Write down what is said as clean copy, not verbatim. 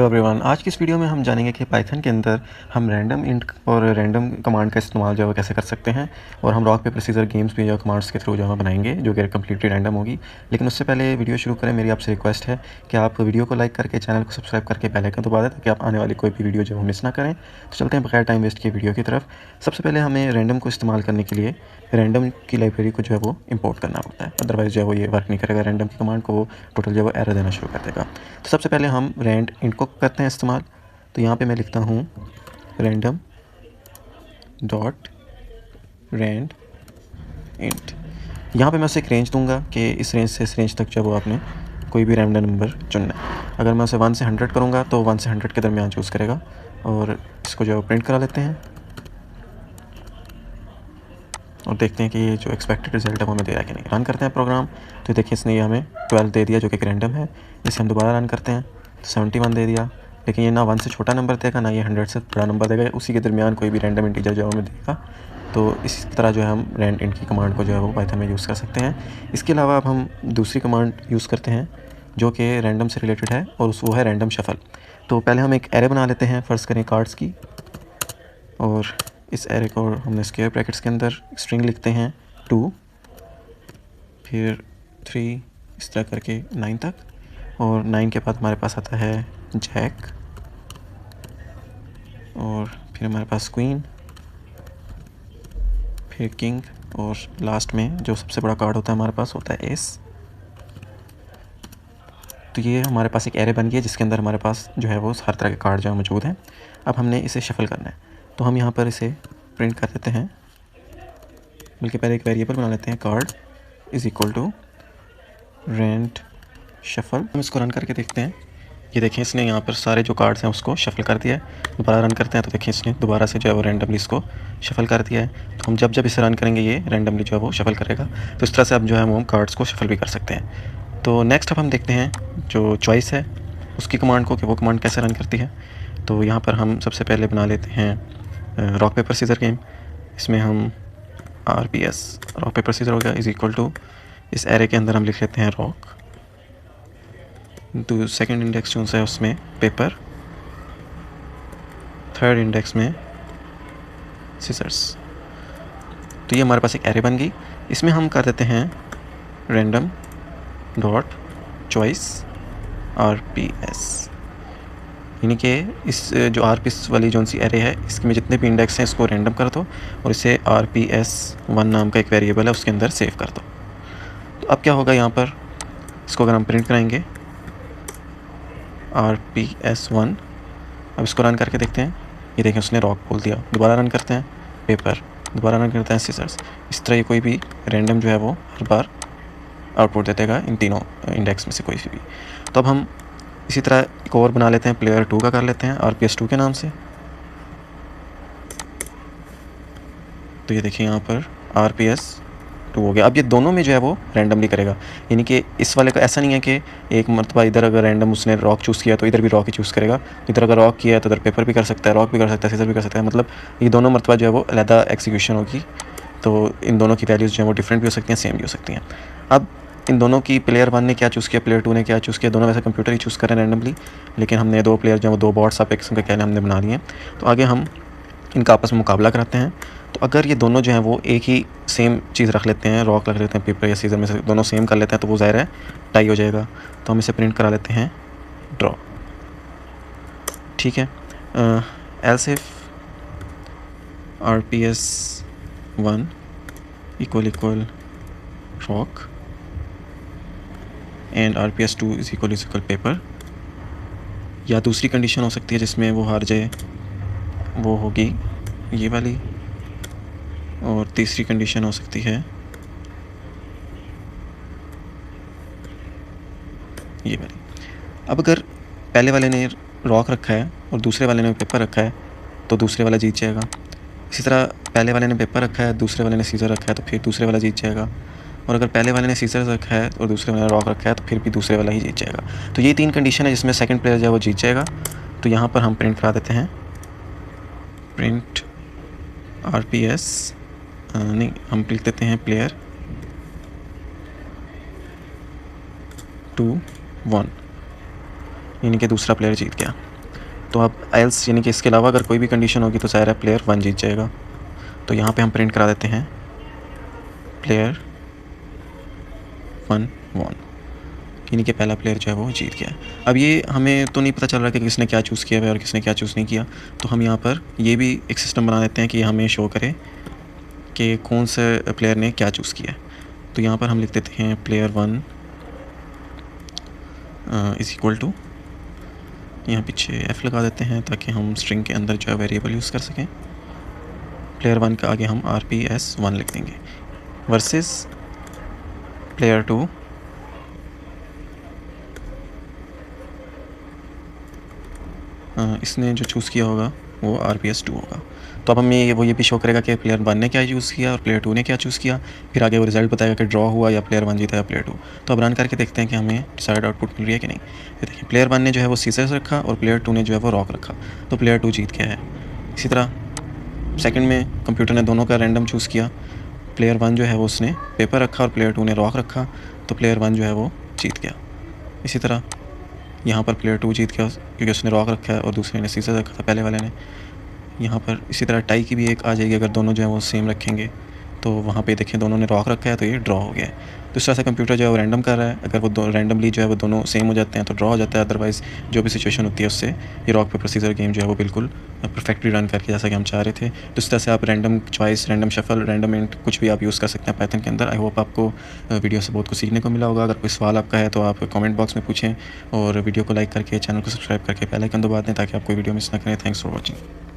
Everyone, आज की इस वीडियो में हम जानेंगे कि पाइथन के अंदर हम रैंडम इंट और रैंडम कमांड का इस्तेमाल जो है कैसे कर सकते हैं। और हम रॉक पेपर सीजर गेम्स भी जो कमांड्स के थ्रू जो है बनाएंगे जो कि कम्प्लीटली रैंडम होगी। लेकिन उससे पहले वीडियो शुरू करें मेरी आपसे रिक्वेस्ट है कि आप वीडियो को लाइक करके चैनल को सब्सक्राइब करके बेल आइकन दबा दें ताकि आप आने वाली कोई भी वीडियो जो मिस ना करें। तो चलते हैं बगैर टाइम वेस्ट किए वीडियो की तरफ। सबसे पहले हमें रैंडम को इस्तेमाल करने के लिए रैंडम की लाइब्रेरी को जो है वो इंपोर्ट करना पड़ता है, अदरवाइज़ जो है वो ये वर्क नहीं करेगा। रैंडम की कमांड को वो टोटल जो है वो एरर देना शुरू कर देगा। तो सबसे पहले हम रैंड इंट को करते हैं इस्तेमाल। तो यहाँ पे मैं लिखता हूँ रैंडम डॉट रैंड इंट। यहाँ पे मैं उसे एक रेंज दूंगा कि इस रेंज से इस रेंज तक जो वो आपने कोई भी रैंडम नंबर चुनना है। अगर मैं उसे 1 से 100 करूँगा तो 1 से 100 के दरमियान चूज़ करेगा। और इसको जो है प्रिंट करा लेते हैं और देखते हैं कि ये जो एक्सपेक्टेड रिजल्ट है वो हमें दे रहा है कि नहीं। रन करते हैं प्रोग्राम। तो देखिए इसने ये हमें 12 दे दिया जो कि रैंडम है। इसे हम दोबारा रन करते हैं तो 71 दे दिया। लेकिन ये ना 1 से छोटा नंबर देगा ना ये 100 से बड़ा नंबर देगा, उसी के दरमियान कोई भी रैंडम इंटीजर जो हमें देगा। तो इसी तरह जो है हम रैंड इंट की कमांड को जो है वो पाइथन में यूज़ कर सकते हैं। इसके अलावा अब हम दूसरी कमांड यूज़ करते हैं जो कि रैंडम से रिलेटेड है और वो है रैंडम शफल। तो पहले हम एक एरे बना लेते हैं, फ़र्ज़ करें कार्ड्स की, और इस एरे को हमने स्क्वायर ब्रैकेट्स के अंदर स्ट्रिंग लिखते हैं 2, फिर 3, इस तरह करके 9 तक। और 9 के बाद हमारे पास आता है जैक, और फिर हमारे पास क्वीन, फिर किंग, और लास्ट में जो सबसे बड़ा कार्ड होता है हमारे पास होता है एस। तो ये हमारे पास एक एरे बन गया जिसके अंदर हमारे पास जो है वो हर तरह के कार्ड जो है मौजूद हैं। अब हमने इसे शफल करना है तो हम यहाँ पर इसे प्रिंट कर देते हैं, बल्कि पहले एक वेरिएबल बना लेते हैं card is equal to rand shuffle. हम इसको रन करके देखते हैं। ये देखें इसने यहाँ पर सारे जो कार्ड्स हैं उसको शफल कर दिया है। दोबारा रन करते हैं तो देखें इसने दोबारा से जो है वो रैंडमली इसको शफल कर दिया है। तो हम जब इसे रन करेंगे ये रैंडमली जो है वो शफल करेगा। तो इस तरह से अब जो है हम कार्ड्स को शफल भी कर सकते हैं। तो नेक्स्ट अब हम देखते हैं जो चॉइस है उसकी कमांड को कि वो कमांड कैसे रन करती है। तो यहाँ पर हम सबसे पहले बना लेते हैं रॉक पेपर सीजर गेम। इसमें हम RPS रॉक पेपर सीजर हो गया इज़ इक्वल टू, इस एरे के अंदर हम लिख लेते हैं रॉक, तो सेकंड इंडेक्स जो है उसमें पेपर, थर्ड इंडेक्स में सीजर्स। तो ये हमारे पास एक एरे बन गई। इसमें हम कर देते हैं रैंडम डॉट चॉइस RPS, यानी कि इस जो RPS वाली जो सी एरे है इसमें जितने भी इंडेक्स हैं इसको रैंडम कर दो और इसे RPS1 नाम का एक वेरिएबल है उसके अंदर सेव कर दो। तो अब क्या होगा यहाँ पर, इसको अगर हम प्रिंट कराएंगे RPS1, अब इसको रन करके देखते हैं। ये देखें उसने रॉक बोल दिया। दोबारा रन करते हैं पेपर, दोबारा रन करते हैं सीजर्स। इस तरह ये कोई भी रैंडम जो है वो हर बार आउटपुट दे देगा इन तीनों इंडेक्स में से कोई सी भी। तो अब हम इसी तरह एक और बना लेते हैं, प्लेयर 2 का कर लेते हैं RPS2 के नाम से। तो ये देखिए यहाँ पर RPS2 हो गया। अब ये दोनों में जो है वो रैंडमली करेगा, यानी कि इस वाले का ऐसा नहीं है कि एक मरतबा इधर अगर रैंडम उसने रॉक चूज़ किया तो इधर भी रॉक ही चूज़ करेगा, इधर अगर रॉक किया तो इधर पेपर भी कर सकता है, रॉक भी कर सकता है, सीजर भी कर सकता है। मतलब ये दोनों मरतबा जो है वो अलहदा एक्सिक्यूशन होगी। तो इन दोनों की वैल्यूज़ जो है वो डिफरेंट भी हो सकती हैं, सेम भी हो सकती हैं। अब इन दोनों की प्लेयर 1 ने क्या चूज़ किया, प्लेयर 2 ने क्या चूज़ किया, दोनों वैसे कंप्यूटर ही चूज़ कर रहे हैं रैंडमली, लेकिन हमने दो प्लेयर जो है वो दो बॉट्स आप एक किस्म के कहने हमने बना लिए हैं। तो आगे हम इनका आपस में मुकाबला कराते हैं। तो अगर ये दोनों जो हैं वो एक ही सेम चीज़ रख लेते हैं, रॉक रख लेते हैं, पेपर या सीजर में से दोनों सेम कर लेते हैं, तो वो ज़ाहिर है टाई हो जाएगा। तो हम इसे प्रिंट करा लेते हैं ड्रॉ। ठीक है, else if RPS1 equal rock and RPS2 is equal paper, या दूसरी कंडीशन हो सकती है जिसमें वो हार जाए, वो होगी ये वाली, और तीसरी कंडीशन हो सकती है ये वाली। अब अगर पहले वाले ने रॉक रखा है और दूसरे वाले ने पेपर रखा है तो दूसरे वाला जीत जाएगा। इसी तरह पहले वाले ने पेपर रखा है, दूसरे वाले ने सीजर रखा है तो फिर दूसरे वाला जीत जाएगा। और अगर पहले वाले ने सीजर रखा है और दूसरे वाले ने रॉक रखा है तो फिर भी दूसरे वाला ही जीत जाएगा। तो ये 3 कंडीशन है जिसमें सेकंड प्लेयर जो है वो जीत जाएगा। तो यहाँ पर हम प्रिंट करा देते हैं प्रिंट RPS, नहीं हम लिख देते हैं प्लेयर 2 1, यानी कि दूसरा प्लेयर जीत गया। तो अब एल्स यानी कि इसके अलावा अगर कोई भी कंडीशन होगी तो ज़ाहिर है प्लेयर 1 जीत जाएगा। तो यहाँ पे हम प्रिंट करा देते हैं प्लेयर 1 वॉन, यानी कि पहला प्लेयर जो है वो जीत गया। अब ये हमें तो नहीं पता चल रहा कि किसने क्या चूज़ किया है और किसने क्या चूज़ नहीं किया, तो हम यहाँ पर ये भी एक सिस्टम बना देते हैं कि हमें शो करे कि कौन से प्लेयर ने क्या चूज़ किया है। तो यहाँ पर हम लिख देते हैं प्लेयर 1 इज़ इक्वल टू, यहाँ पीछे f लगा देते हैं ताकि हम स्ट्रिंग के अंदर जो है वेरिएबल यूज़ कर सकें। प्लेयर 1 का आगे हम RPS1 लिख देंगे वर्सेस प्लेयर 2 इसने जो चूज़ किया होगा वो RPS2 होगा। तो अब हमें ये भी शो करेगा कि प्लेयर 1 ने क्या यूज़ किया और प्लेयर 2 ने क्या चूज़ किया। फिर आगे वो रिज़ल्ट बताएगा कि ड्रॉ हुआ या प्लेयर 1 जीता या प्लेयर 2। तो अब रन करके देखते हैं कि हमें डिसाइड आउटपुट मिल रही है कि नहीं। ये देखिए प्लेयर 1 ने जो है वो सीजर्स रखा और प्लेयर 2 ने जो है वो रॉक रखा, तो प्लेयर 2 जीत गया है। इसी तरह सेकंड में कंप्यूटर ने दोनों का रैंडम चूज़ किया। प्लेयर 1 जो है वो उसने पेपर रखा और प्लेयर 2 ने रॉक रखा, तो प्लेयर 1 जो है वो जीत गया। इसी तरह यहाँ पर प्लेयर 2 जीत गया क्योंकि उसने रॉक रखा है और दूसरे ने सीजर रखा था पहले वाले ने। यहाँ पर इसी तरह टाई की भी एक आ जाएगी अगर दोनों जो है वो सेम रखेंगे, तो वहाँ पे देखें दोनों ने रॉक रखा है तो ये ड्रॉ हो गया है। तो इस तरह से कंप्यूटर जो है वो रैंडम कर रहा है, अगर वो रैंडमली जो है वो दोनों सेम हो जाते हैं तो ड्रॉ हो जाता है, अदरवाइज़ जो भी सिचुएशन होती है उससे ये रॉक पेपर सीजर गेम जो है वो बिल्कुल परफेक्टली रन करके जैसा कि हम चाह रहे थे। तो इस तरह से आप random choice, random shuffle, random int कुछ भी आप यूज़ कर सकते हैं पाइथन के अंदर। आई होप आपको वीडियो से बहुत कुछ सीखने को मिला होगा। अगर कोई सवाल आपका है तो आप कमेंट बॉक्स में पूछें और वीडियो को लाइक करके, चैनल को सब्सक्राइब करके बेल आइकन दबा दें ताकि आप कोई वीडियो मिस ना करें। Thanks for watching.